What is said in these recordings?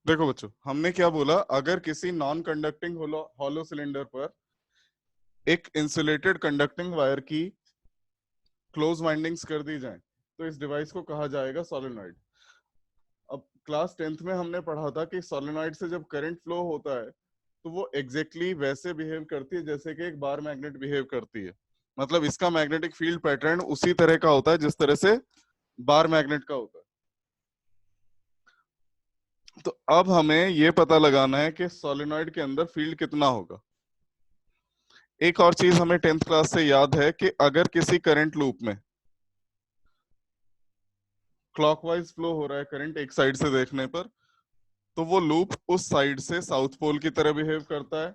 देखो बच्चों, हमने क्या बोला, अगर किसी नॉन कंडक्टिंग हॉलो सिलेंडर पर एक इंसुलेटेड कंडक्टिंग वायर की क्लोज वाइंडिंग्स कर दी जाए तो इस डिवाइस को कहा जाएगा सोलेनॉइड। अब क्लास 10th में हमने पढ़ा था कि सोलेनॉइड से जब करंट फ्लो होता है तो वो एग्जैक्टली वैसे बिहेव करती है जैसे कि एक बार मैग्नेट बिहेव करती है। मतलब इसका मैग्नेटिक फील्ड पैटर्न उसी तरह का होता है जिस तरह से बार मैग्नेट का होता है। तो अब हमें ये पता लगाना है कि सोलेनॉइड के अंदर फील्ड कितना होगा। एक और चीज हमें 10th क्लास से याद है कि अगर किसी करंट लूप में क्लॉकवाइज फ्लो हो रहा है करंट एक साइड से देखने पर, तो वो लूप उस साइड से साउथ पोल की तरह बिहेव करता है,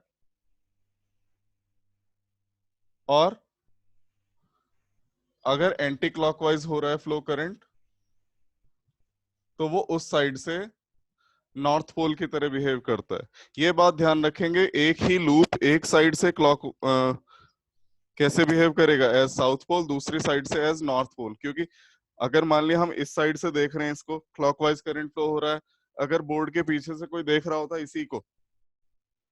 और अगर एंटी क्लॉकवाइज हो रहा है फ्लो करंट तो वो उस साइड से नॉर्थ पोल की तरह बिहेव करता है। ये बात ध्यान रखेंगे, एक ही लूप एक साइड से कैसे बिहेव करेगा, एज साउथ पोल, दूसरी साइड से एज नॉर्थ पोल। क्योंकि अगर मान लिया हम इस साइड से देख रहे हैं, इसको क्लॉकवाइज करंट फ्लो हो रहा है, अगर बोर्ड के पीछे से कोई देख रहा होता इसी को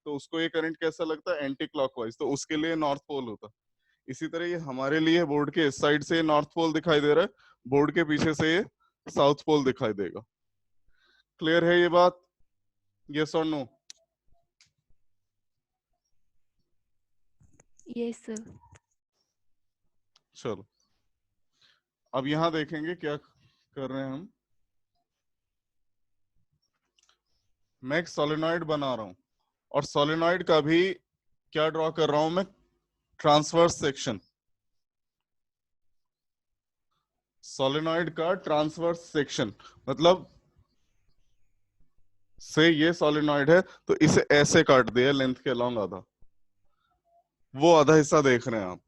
तो उसको ये करंट कैसा लगता है, एंटी क्लॉकवाइज, तो उसके लिए नॉर्थ पोल होता। इसी तरह ये हमारे लिए बोर्ड के इस साइड से नॉर्थ पोल दिखाई दे रहा है, बोर्ड के पीछे से ये साउथ पोल दिखाई देगा। क्लियर है ये बात? यस और नो? Yes sir. चलो अब यहां देखेंगे क्या कर रहे हैं हम। मैं एक सोलेनॉइड बना रहा हूं और सोलेनॉइड का भी क्या ड्रॉ कर रहा हूं मैं, ट्रांसवर्स सेक्शन। सोलेनॉइड का ट्रांसवर्स सेक्शन मतलब से ये सोलेनॉइड है तो इसे ऐसे काट दिया लेंथ के अलोंग आधा, वो आधा हिस्सा देख रहे हैं आप।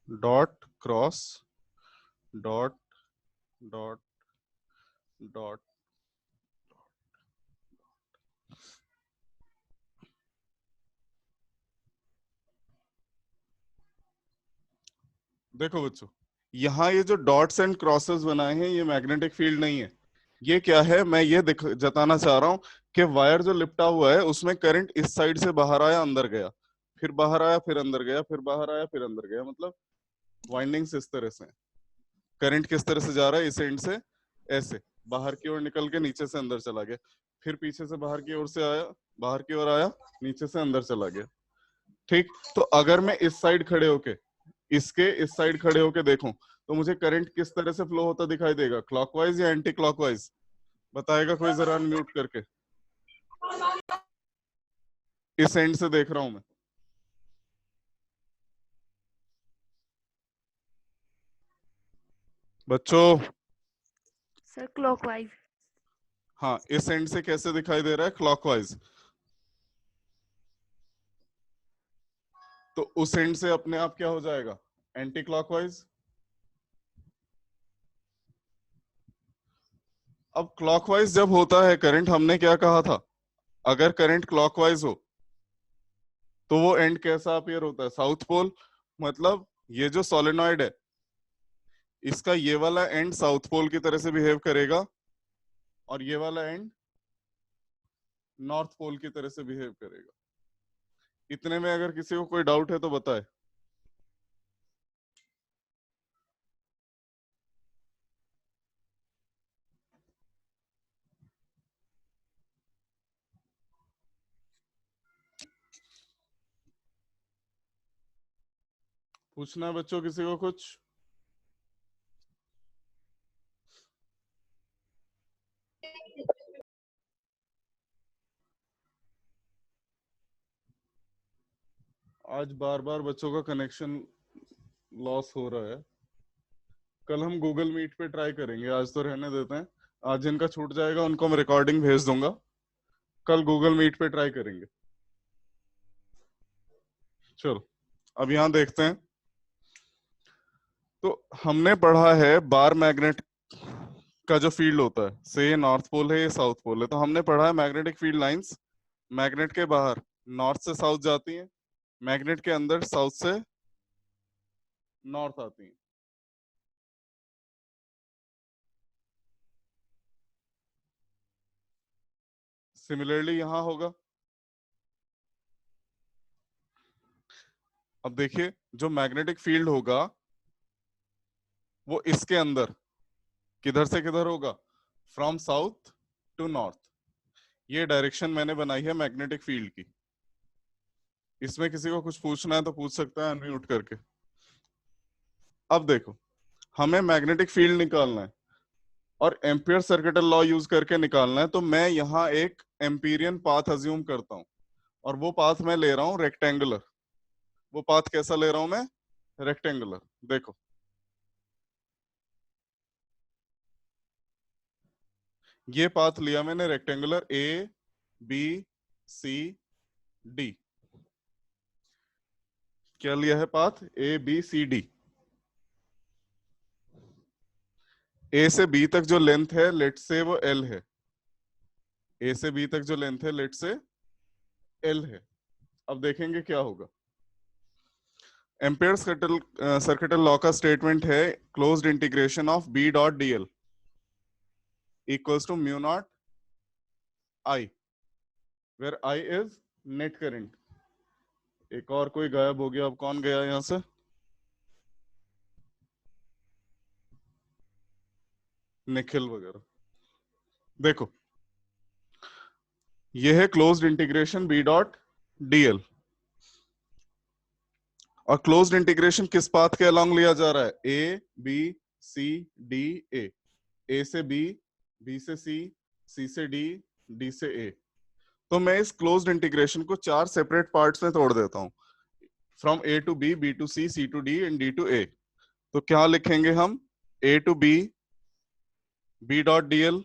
Dot cross dot dot dot. देखो बच्चों, यहाँ ये जो डॉट्स एंड क्रॉसेस बनाए हैं ये मैग्नेटिक फील्ड नहीं है। ये क्या है, मैं ये जताना चाह रहा हूँ कि वायर जो लिपटा हुआ है उसमें करंट इस साइड से बाहर आया, अंदर गया, फिर बाहर आया, फिर अंदर गया, फिर बाहर आया, फिर अंदर गया। मतलब वाइंडिंग्स इस तरह से, करंट किस तरह से जा रहा है, इस एंड से ऐसे बाहर की ओर निकल के नीचे से अंदर चला गया, फिर पीछे से बाहर की ओर से आया, बाहर की ओर आया, नीचे से अंदर चला गया। ठीक, तो अगर मैं इस साइड खड़े होके इसके इस साइड खड़े होके देखूं तो मुझे करंट किस तरह से फ्लो होता दिखाई देगा, क्लॉकवाइज या एंटी क्लॉकवाइज? बताएगा कोई जरा अनम्यूट करके। इस एंड से देख रहा हूं मैं, बच्चों। Sir clockwise. हाँ, इस एंड से कैसे दिखाई दे रहा है, क्लॉकवाइज। तो उस एंड से अपने आप क्या हो जाएगा, एंटी क्लॉकवाइज। अब क्लॉकवाइज जब होता है करंट, हमने क्या कहा था, अगर करंट क्लॉकवाइज हो तो वो एंड कैसा अपीयर होता है, साउथ पोल। मतलब ये जो सोलेनॉइड है इसका ये वाला एंड साउथ पोल की तरह से बिहेव करेगा और ये वाला एंड नॉर्थ पोल की तरह से बिहेव करेगा। इतने में अगर किसी को कोई डाउट है तो बताए। पूछना है बच्चों किसी को कुछ? आज बार बार बच्चों का कनेक्शन लॉस हो रहा है। कल हम गूगल मीट पे ट्राई करेंगे, आज तो रहने देते हैं। आज जिनका छूट जाएगा उनको मैं रिकॉर्डिंग भेज दूंगा, कल गूगल मीट पे ट्राई करेंगे। चलो अब यहां देखते हैं। तो हमने पढ़ा है बार मैग्नेट का जो फील्ड होता है, से ये नॉर्थ पोल है, ये साउथ पोल है, तो हमने पढ़ा है मैग्नेटिक फील्ड लाइंस मैग्नेट के बाहर नॉर्थ से साउथ जाती हैं, मैग्नेट के अंदर साउथ से नॉर्थ आती हैं। सिमिलरली यहां होगा। अब देखिए जो मैग्नेटिक फील्ड होगा वो इसके अंदर किधर से किधर होगा, फ्रॉम साउथ टू नॉर्थ। ये डायरेक्शन मैंने बनाई है मैग्नेटिक फील्ड की। इसमें किसी को कुछ पूछना है तो पूछ सकता है अनम्यूट करके। अब देखो हमें मैग्नेटिक फील्ड निकालना है और एम्पियर सर्किटल लॉ यूज करके निकालना है, तो मैं यहाँ एक एम्पीरियन पाथ अज्यूम करता हूँ और वो पाथ मैं ले रहा हूँ रेक्टेंगुलर। वो पाथ कैसा ले रहा हूं मैं, रेक्टेंगुलर। देखो ये पाथ लिया मैंने rectangular, A B C D. क्या लिया है path, A B C D. A से बी तक जो लेंथ है लेट से वो एल है। ए से बी तक जो लेंथ है लेट से एल है। अब देखेंगे क्या होगा। एम्पियर सर्किटल लॉ का स्टेटमेंट है closed integration of B dot D L equals to mu naught I, where I is net current. एक और कोई गायब हो गया, अब कौन गया यहां से, निखिल वगैरह। देखो ये है closed integration B dot DL, और क्लोज्ड इंटीग्रेशन किस पाथ के अलोंग लिया जा रहा है, ए बी सी डी ए से बी से सी से डी से ए। तो मैं इस क्लोज्ड इंटीग्रेशन को 4 सेपरेट पार्ट्स में तोड़ देता हूं, from A to B to C to D and D to A. तो क्या लिखेंगे हम, A to B dot dl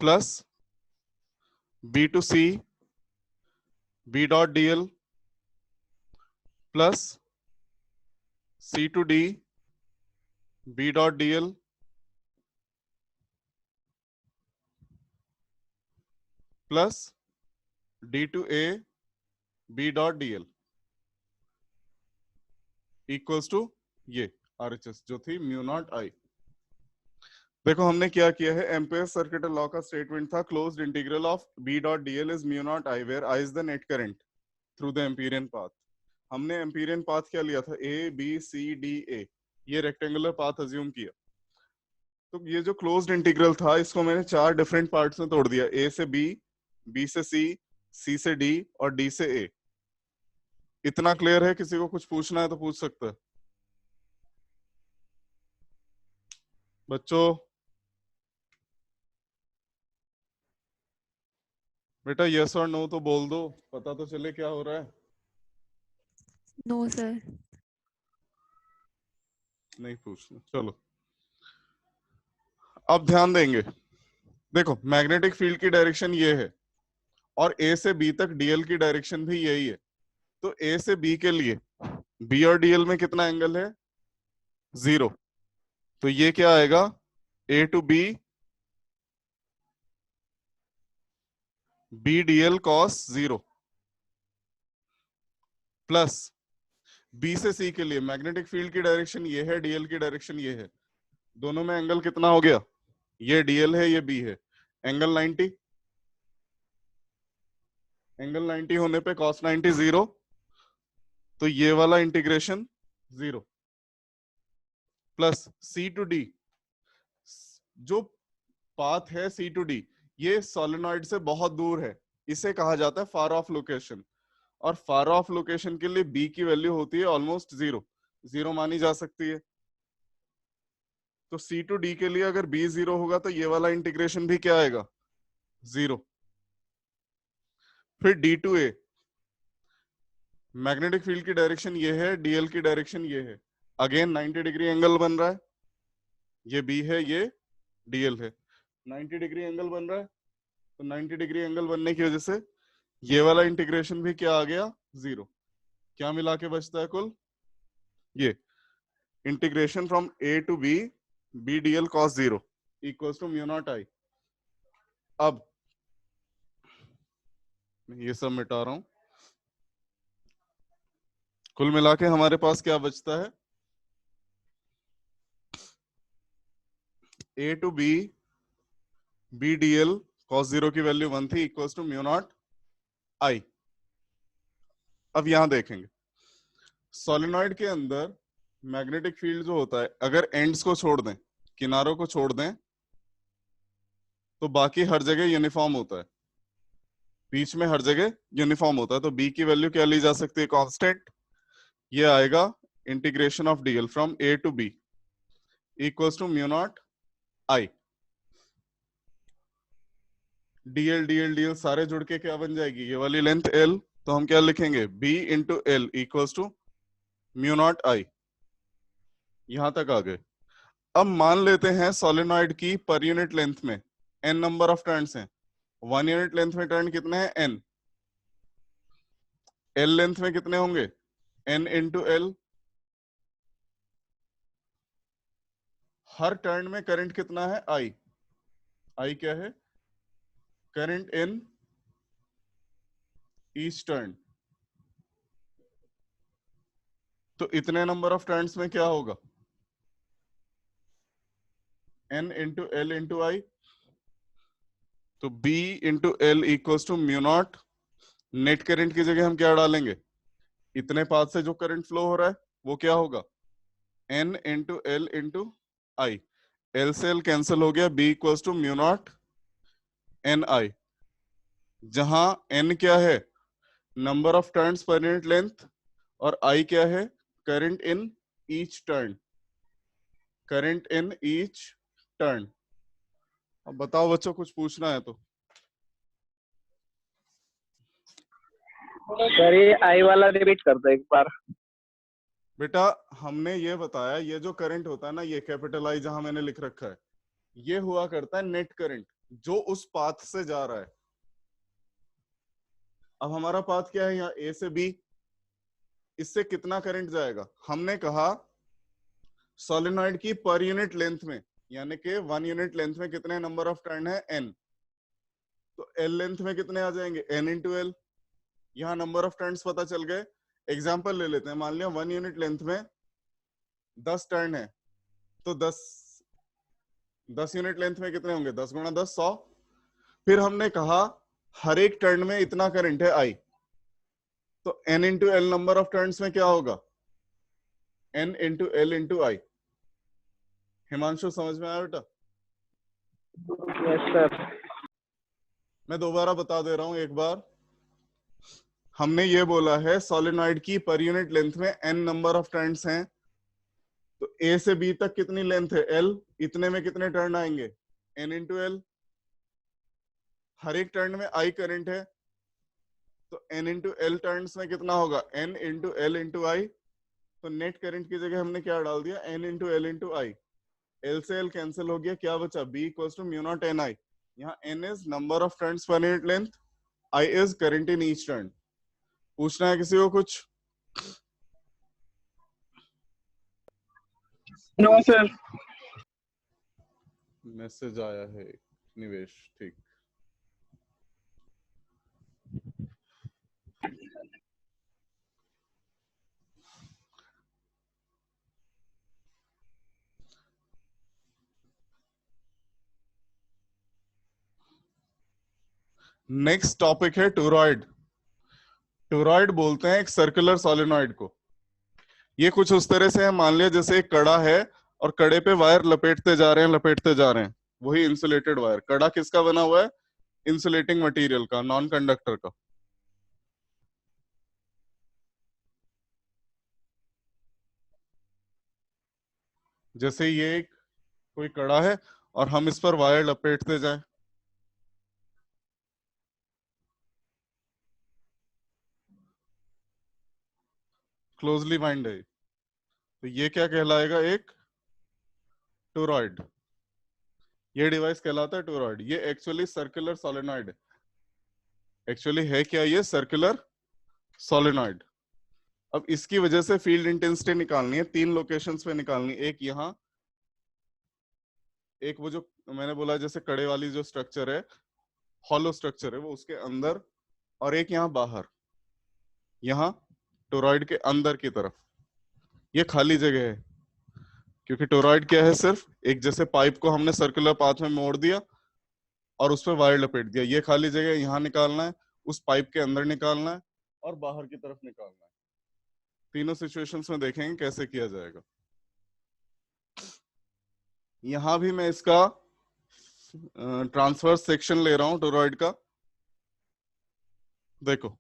plus B to C B dot dl plus C to D B dot dl plus D to A B dot dl equals to ये RHS जो थी mu naught आई। देखो हमने क्या किया है, ampere circuital law का statement था closed integral of B dot DL is mu naught I, where I is the net current through the amperian path. हमने एम्पीरियन पाथ क्या लिया था, ए बी सी डी ए, ये रेक्टेंगुलर पाथ अज्यूम किया। तो ये जो क्लोज्ड इंटीग्रल था इसको मैंने 4 डिफरेंट पार्ट्स में तोड़ दिया, ए से बी से सी से डी और डी से ए। इतना क्लियर है, किसी को कुछ पूछना है तो पूछ सकता है बच्चों। बेटा यस और नो तो बोल दो, पता तो चले क्या हो रहा है। No sir. नहीं पूछना, चलो अब ध्यान देंगे। देखो मैग्नेटिक फील्ड की डायरेक्शन ये है और ए से बी तक डीएल की डायरेक्शन भी यही है। तो ए से बी के लिए बी और डीएल में कितना एंगल है, 0। तो ये क्या आएगा, A to B dl cos 0 plus B से सी के लिए मैग्नेटिक फील्ड की डायरेक्शन ये है, डीएल की डायरेक्शन ये है। दोनों में एंगल कितना हो गया, ये डीएल है ये बी है, एंगल 90। एंगल 90 होने पे cos 90 0, तो ये वाला integration 0 plus C to D. जो पाथ है सी टू डी ये सोलेनॉइड से बहुत दूर है, इसे कहा जाता है फार ऑफ लोकेशन। और फार ऑफ लोकेशन के लिए बी की वैल्यू होती है ऑलमोस्ट 0 मानी जा सकती है। तो सी टू डी के लिए अगर बी 0 होगा तो ये वाला इंटीग्रेशन भी क्या आएगा, 0। फिर D to A, magnetic field की डायरेक्शन ये है, डीएल की डायरेक्शन ये है, अगेन 90 डिग्री एंगल बन रहा है, ये बी है ये डीएल है, 90 डिग्री एंगल बन रहा है। तो 90 डिग्री एंगल बनने की वजह से ये वाला इंटीग्रेशन भी क्या आ गया, 0। क्या मिला के बचता है कुल, ये integration from A to B dl cos 0 equals to mu naught I. अब ये सब मिटा रहा हूं, कुल मिला के हमारे पास क्या बचता है, A to B D L cos 0 की वैल्यू 1 थी, equals to mu naught I. अब यहां देखेंगे सोलेनॉइड के अंदर मैग्नेटिक फील्ड जो होता है, अगर एंड्स को छोड़ दें, किनारों को छोड़ दें, तो बाकी हर जगह यूनिफॉर्म होता है, बीच में हर जगह यूनिफॉर्म होता है। तो बी की वैल्यू क्या ली जा सकती है? कांस्टेंट। ये आएगा integration of DL from A to B equals to mu naught I. DL DL DL सारे जुड़ के क्या बन जाएगी? ये वाली लेंथ एल, तो हम क्या लिखेंगे? B into L equals to mu naught I. यहां तक आ गए। अब मान लेते हैं सोलेनॉइड की पर यूनिट लेंथ में एन नंबर ऑफ टर्न्स हैं। 1 यूनिट लेंथ में टर्न कितने हैं? एन। एल लेंथ में कितने होंगे? N into L. हर टर्न में करंट कितना है? आई। आई क्या है? Current in each turn. तो इतने नंबर ऑफ टर्न्स में क्या होगा? N into L into I. तो B into L equals to mu naught. Net current की जगह हम क्या डालेंगे? इतने पाथ से जो करंट फ्लो हो रहा है वो क्या होगा? N into L into I. L से एल कैंसिल हो गया, B equals to mu naught N I, जहां एन क्या है? Number of turns per unit length, और आई क्या है? Current in each turn. Current in each turn. अब बताओ बच्चों, कुछ पूछना है तो? सर ये आई वाला रिपीट कर दो एक बार। बेटा हमने ये बताया, ये जो करंट होता है ना, ये कैपिटल आई जहां मैंने लिख रखा है, ये हुआ करता है नेट करंट जो उस पाथ से जा रहा है। अब हमारा पाथ क्या है? यहाँ ए से बी, इससे कितना करंट जाएगा? हमने कहा सोलेनॉइड की पर यूनिट लेंथ में, यानी कि 1 यूनिट लेंथ में कितने नंबर ऑफ टर्न है? एन। तो एल लेंथ में कितने आ जाएंगे? N into L. यहाँ नंबर ऑफ टर्न्स पता चल गए। एग्जाम्पल ले लेते हैं, मान लिया 1 यूनिट लेंथ में 10 टर्न है, तो 10 यूनिट लेंथ में कितने होंगे? 10 गुणा 10 100। फिर हमने कहा हर एक टर्न में इतना करंट है आई, तो N into L number of turns में क्या होगा? N into L into I. Himanshu समझ में आया बेटा? Yes sir. मैं दोबारा बता दे रहा हूं एक बार। हमने ये बोला है सोलेनॉइड की पर यूनिट लेंथ में एन नंबर ऑफ टर्न्स हैं, तो ए से बी तक कितनी लेंथ है? एल। इतने में कितने टर्न आएंगे? N into L. हर एक टर्न में आई करंट है, तो एन इंटू एल टर्न्स में कितना होगा? N into L into I. तो नेट करंट की जगह हमने क्या डाल दिया? N into L into I. L से एल कैंसिल हो गया, क्या बचा? B equals to mu naught N I. यहाँ N is number of turns per unit length, I is current in each turn. पूछना है किसी को कुछ? No sir. मैसेज आया है निवेश, ठीक। नेक्स्ट टॉपिक है टोरॉइड। टोरॉइड बोलते हैं एक सर्कुलर सोलेनॉइड को। ये कुछ उस तरह से है, मान लिया जैसे एक कड़ा है और कड़े पे वायर लपेटते जा रहे हैं, लपेटते जा रहे हैं, वही इंसुलेटेड वायर। कड़ा किसका बना हुआ है? इंसुलेटिंग मटेरियल का, नॉन कंडक्टर का। जैसे ये एक कोई कड़ा है और हम इस पर वायर लपेटते जाएं, क्लोजली बाइंड है, तो ये क्या कहलाएगा? एक टोरॉइड। ये डिवाइस कहलाता है टोरॉइड। ये एक्चुअली सर्कुलर सोलेनॉइड है। एक्चुअली है क्या? ये सर्कुलर सोलेनॉइड। अब इसकी वजह से फील्ड इंटेंसिटी निकालनी है, 3 लोकेशंस पे निकालनी है। एक यहाँ, एक वो जो मैंने बोला जैसे कड़े वाली जो स्ट्रक्चर है, हॉलो स्ट्रक्चर है, वो उसके अंदर, और एक यहाँ बाहर, यहाँ टोरॉइड के अंदर की तरफ। ये खाली जगह है क्योंकि टोरॉइड क्या है? सिर्फ एक जैसे पाइप को हमने सर्कुलर पाथ में मोड़ दिया और उस पर वायर लपेट दिया। ये खाली जगह यहाँ निकालना है, उस पाइप के अंदर निकालना है और बाहर की तरफ निकालना है। तीनों सिचुएशंस में देखेंगे कैसे किया जाएगा। यहां भी मैं इसका ट्रांसवर्स सेक्शन ले रहा हूं टोरॉइड का। देखो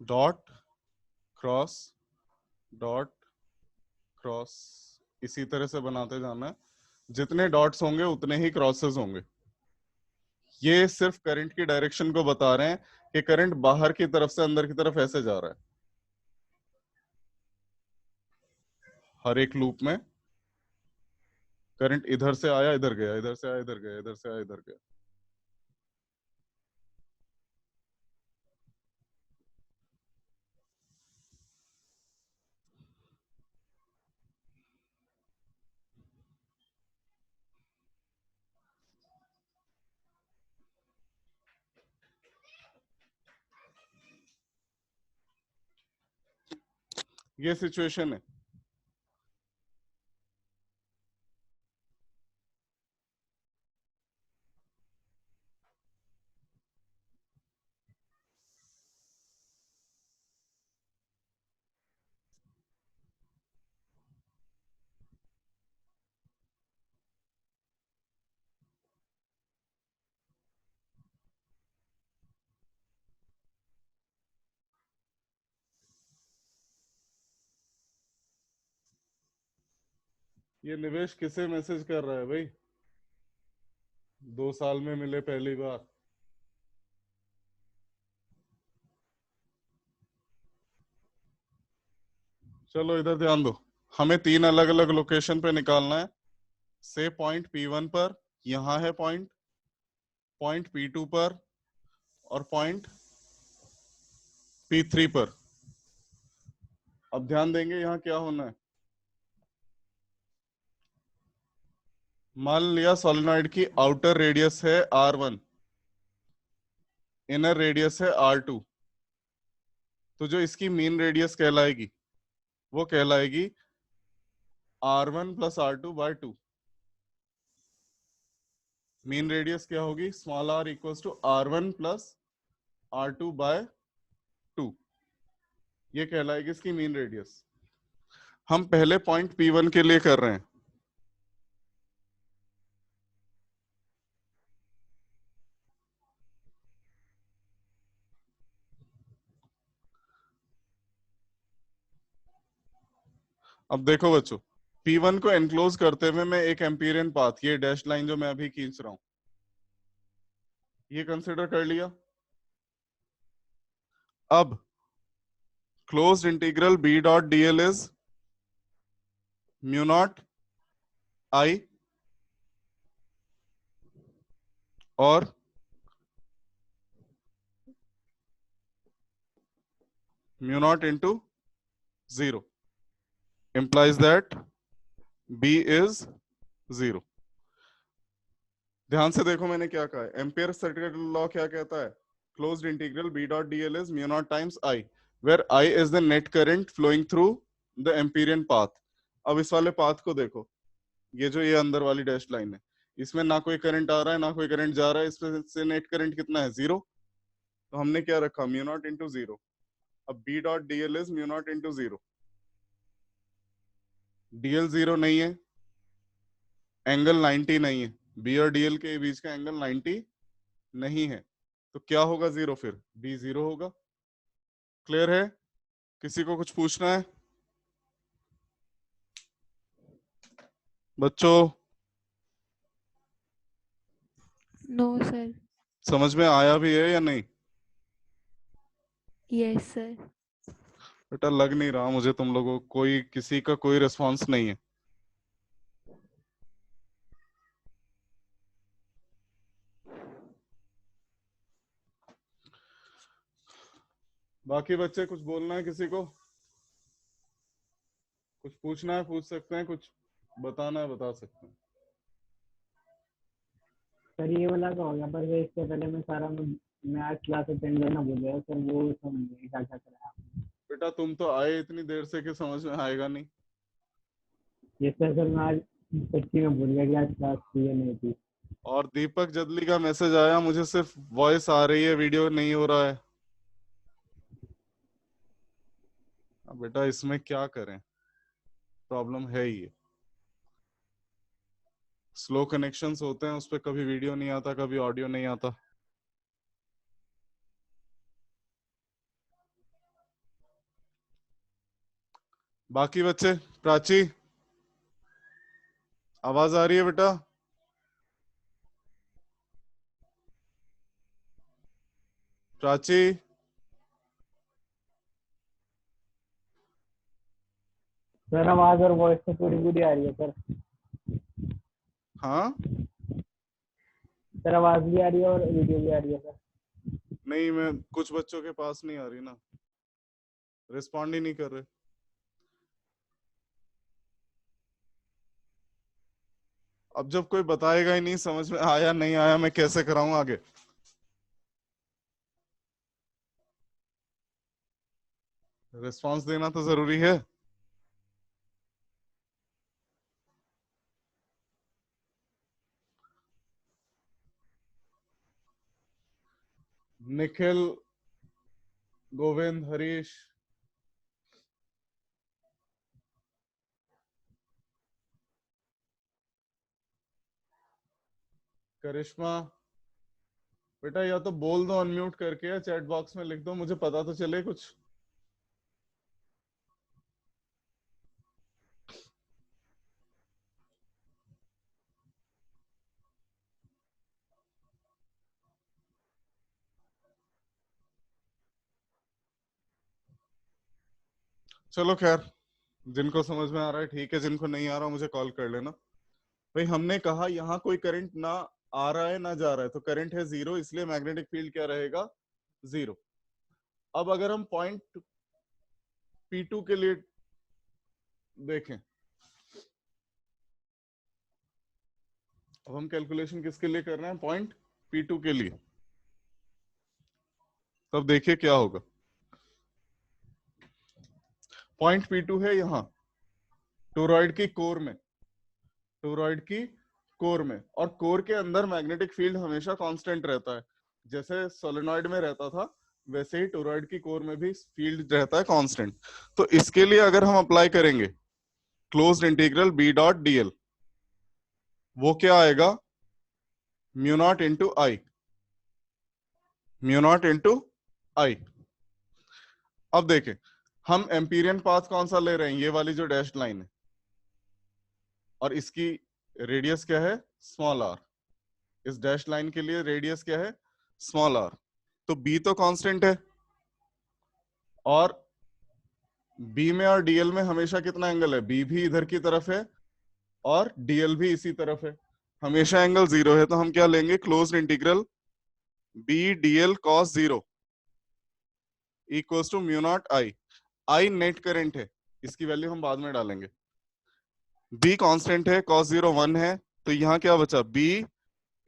डॉट क्रॉस डॉट क्रॉस, इसी तरह से बनाते जाना है। जितने डॉट्स होंगे उतने ही क्रॉसेस होंगे। ये सिर्फ करंट की डायरेक्शन को बता रहे हैं कि करंट बाहर की तरफ से अंदर की तरफ ऐसे जा रहा है। हर एक लूप में करंट इधर से आया इधर गया, इधर से आया इधर गया, इधर से आया इधर गया। ये सिचुएशन है। ये निवेश किसे मैसेज कर रहा है भाई? 2 साल में मिले पहली बार। चलो इधर ध्यान दो, हमें 3 अलग अलग लोकेशन पे निकालना है। से पॉइंट P1 पर, यहां है पॉइंट, पॉइंट P2 पर और पॉइंट P3 पर। अब ध्यान देंगे यहां क्या होना है। मान लिया सोलेनॉइड की आउटर रेडियस है R1, इनर रेडियस है R2, तो जो इसकी मीन रेडियस कहलाएगी वो कहलाएगी R1 plus R2/2। Mean radius क्या होगी? Small r equals to R1 plus R2/2। ये कहलाएगी इसकी मीन रेडियस। हम पहले पॉइंट P1 के लिए कर रहे हैं। अब देखो बच्चों, P1 को एनक्लोज करते हुए मैं एक एम्पीरियन पाथ, ये डैश लाइन जो मैं अभी खींच रहा हूं, ये कंसिडर कर लिया। अब closed integral B dot dl is mu not I और mu naught into 0 implies that B is 0। ध्यान से देखो मैंने क्या कहा है। एम्पियर सर्किट लॉ क्या कहता है? Closed integral B dot dl is mu naught times I, where I is the net current flowing through the amperian path. अब इस वाले पाथ को देखो, ये जो ये अंदर वाली डैश लाइन है, इसमें ना कोई करंट आ रहा है ना कोई करंट जा रहा है, इसमें से नेट करंट कितना है? 0। तो हमने क्या रखा? Mu naught into 0। अब B dot dl is mu naught into 0। dl 0 नहीं है, एंगल 90 नहीं है, B और dl के बीच का एंगल 90 नहीं है, तो क्या होगा? 0। फिर B 0 होगा। क्लियर है? किसी को कुछ पूछना है बच्चों? No sir. समझ में आया भी है या नहीं? Yes sir. बेटा लग नहीं रहा मुझे तुम लोगों को कोई, किसी का कोई रिस्पॉन्स नहीं है। बाकी बच्चे कुछ बोलना है किसी को? कुछ पूछना है पूछ सकते हैं, कुछ बताना है बता सकते हैं। सर ये वाला का हो गया, पर ये इससे पहले मैं आज क्लास अटेंड करना भूल गया सर, वो समझ नहीं क्या क्या कराया आपने। बेटा तुम तो आए इतनी देर से कि समझ में आएगा नहीं। ये सर मैं आज सच्ची में भूल गया कि आज क्लास थी या नहीं थी। और दीपक जदली का मैसेज आया, मुझे सिर्फ वॉइस आ रही है, वीडियो नहीं हो रहा है। अब बेटा इसमें क्या करें, प्रॉब्लम है ये। स्लो कनेक्शंस होते हैं, उस पर कभी वीडियो नहीं आता, कभी ऑडियो नहीं आता। बाकी बच्चे, प्राची आवाज आ रही है बेटा? प्राची, सर आवाज और वॉइस तो पूरी पूरी आ रही है सर। हाँ सर आवाज भी आ रही है और वीडियो भी आ रही है सर। नहीं, मैं कुछ बच्चों के पास नहीं आ रही ना, रिस्पॉन्ड ही नहीं कर रहे। अब जब कोई बताएगा ही नहीं समझ में आया नहीं आया, मैं कैसे कराऊं आगे? रिस्पॉन्स देना तो जरूरी है। निखिल, गोविंद, हरीश, करिश्मा, बेटा या तो बोल दो अनम्यूट करके, या चैट बॉक्स में लिख दो, मुझे पता तो चले कुछ। चलो खैर, जिनको समझ में आ रहा है ठीक है, जिनको नहीं आ रहा मुझे कॉल कर लेना। भाई हमने कहा यहाँ कोई करंट ना आ रहा है ना जा रहा है, तो करंट है जीरो, इसलिए मैग्नेटिक फील्ड क्या रहेगा? जीरो। अब अगर हम पॉइंट P2 के लिए देखें, अब हम कैलकुलेशन किसके लिए कर रहे हैं? पॉइंट P2 के लिए। तब देखिए क्या होगा। पॉइंट P2 है यहाँ टोरॉइड की कोर में, टोरॉइड की कोर में, और कोर के अंदर मैग्नेटिक फील्ड हमेशा कांस्टेंट रहता है। जैसे सोलेनॉइड में रहता था, वैसे ही टोरॉइड की कोर में भी फील्ड रहता है कांस्टेंट। तो इसके लिए अगर हम अप्लाई करेंगे closed integral B dot dl, वो क्या आएगा? म्यू नॉट इंटू आई, म्यू नॉट इंटू आई। अब देखें, हम एम्पीरियन पाथ कौन सा ले रहे हैं? ये वाली जो डैश लाइन है, और इसकी रेडियस क्या है? Small R. इस डैश लाइन के लिए रेडियस क्या है? Small R. तो बी तो कांस्टेंट है, और बी में और डीएल में हमेशा कितना एंगल है? बी भी इधर की तरफ है और डीएल भी इसी तरफ है, हमेशा एंगल जीरो है। तो हम क्या लेंगे? Closed integral B dl cos zero equals to mu naught I. I net current है, इसकी वैल्यू हम बाद में डालेंगे। बी कांस्टेंट है, कॉस जीरो 1 है, तो यहां क्या बचा? B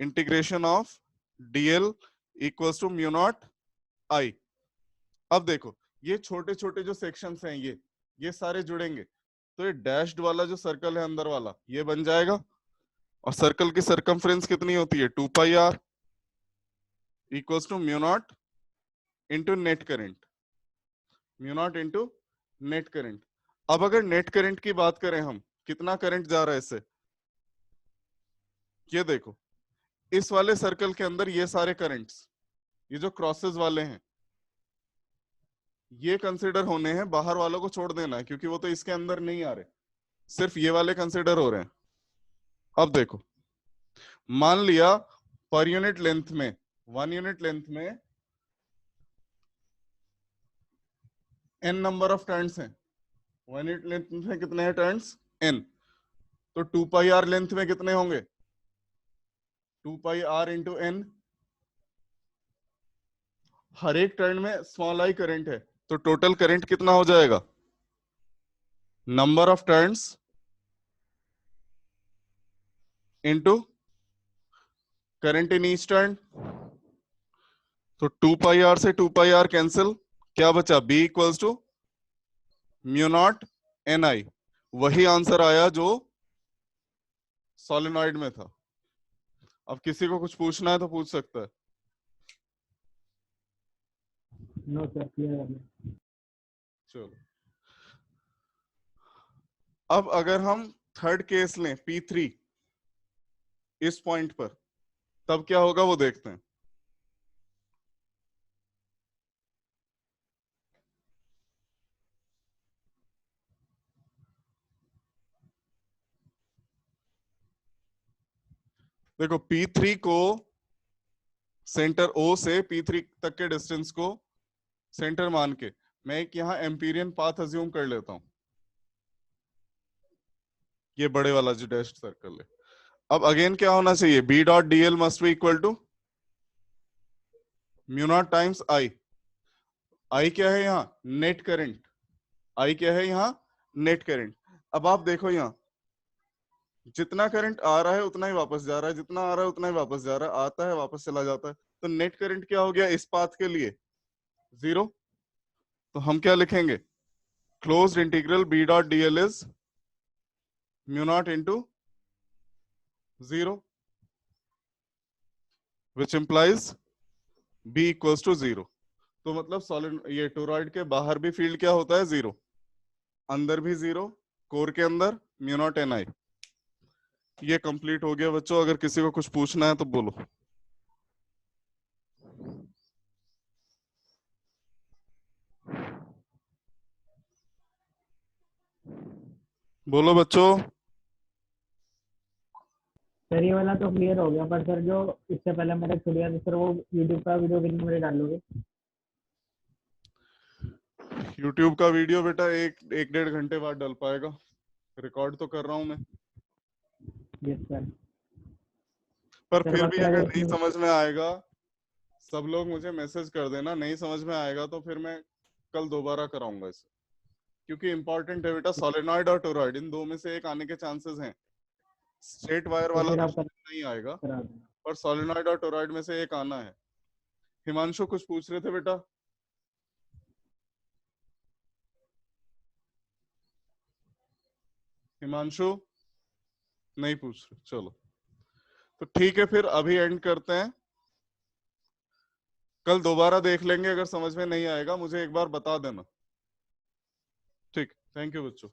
integration of dl equals to mu naught I. अब देखो, ये छोटे छोटे जो सेक्शंस हैं ये सारे जुड़ेंगे, तो ये डैश्ड वाला जो सर्कल है अंदर वाला, ये बन जाएगा। और सर्कल की सरकमफ्रेंस कितनी होती है? 2 pi r equals to mu naught into net current, mu naught into net current. अब अगर नेट करंट की बात करें हम, कितना करंट जा रहा है इससे? ये देखो, इस वाले सर्कल के अंदर ये सारे करंट्स, ये जो क्रॉसेस वाले हैं, ये कंसिडर होने हैं, बाहर वालों को छोड़ देना है, क्योंकि वो तो इसके अंदर नहीं आ रहे, सिर्फ ये वाले कंसिडर हो रहे हैं। अब देखो, मान लिया पर यूनिट लेंथ में, 1 यूनिट लेंथ में n नंबर ऑफ टर्न्स हैं। 1 यूनिट लेंथ में कितने हैं टर्न्स? n। तो 2 पाई आर लेंथ में कितने होंगे? 2 पाई आर इंटू एन। हर एक टर्न में स्मॉल आई करंट है, तो टोटल करंट कितना हो जाएगा? Number of turns into current in each turn, तो 2 पाई आर से 2 पाई आर कैंसिल, क्या बचा B equals to mu naught N I. वही आंसर आया जो सोलेनॉइड में था। अब किसी को कुछ पूछना है तो पूछ सकता है। नो सर, क्लियर है। चलो, अब अगर हम थर्ड केस लें P3 इस पॉइंट पर, तब क्या होगा वो देखते हैं। देखो P3 को सेंटर O से P3 तक के डिस्टेंस को सेंटर मान के मैं एक यहां एम्पीरियन पाथ अज्यूम कर लेता हूं, ये बड़े वाला जो डैश्ड सर्कल है। अब अगेन क्या होना चाहिए, B dot DL must be equal to mu naught times I। I क्या है यहाँ, नेट करंट। I क्या है यहाँ, नेट करंट। अब आप देखो यहाँ जितना करंट आ रहा है उतना ही वापस जा रहा है, जितना आ रहा है उतना ही वापस जा रहा है, आता है वापस चला जाता है। तो नेट करंट क्या हो गया इस पाथ के लिए, 0। तो हम क्या लिखेंगे, closed integral B dot DL is mu naught into 0, which implies B equals to 0। तो मतलब सॉलिड ये टोरॉइड के बाहर भी फील्ड क्या होता है, 0, अंदर भी 0, कोर के अंदर म्यू नॉट एन आई। ये कंप्लीट हो गया बच्चों। अगर किसी को कुछ पूछना है तो बोलो। बोलो बच्चों। सर ये वाला तो क्लियर हो गया, पर सर जो इससे पहले मैंने छूट गया, तो सर वो यूट्यूब का वीडियो कितने बजे डालोगे? यूट्यूब का वीडियो बेटा एक 1-1.5 घंटे बाद डल पाएगा, रिकॉर्ड तो कर रहा हूं मैं। Yes sir. पर सर फिर भी बाकी अगर अगर नहीं समझ में आएगा, सब लोग मुझे मैसेज कर देना, नहीं समझ में आएगा तो फिर मैं कल दोबारा कराऊंगा इसे, क्योंकि इंपॉर्टेंट है बेटा। सोलेनॉइड और टोरॉइड इन दो में से एक आने के चांसेस हैं। स्ट्रेट वायर तो वाला फिर तो आप शायद नहीं आएगा, करा देना। पर सोलेनॉइड और टोरॉइड में से एक आना है। हिमांशु कुछ पूछ रहे थे बेटा। हिमांशु नहीं पूछ रहे, चलो तो ठीक है, फिर अभी एंड करते हैं। कल दोबारा देख लेंगे, अगर समझ में नहीं आएगा मुझे एक बार बता देना। ठीक, थैंक यू बच्चों।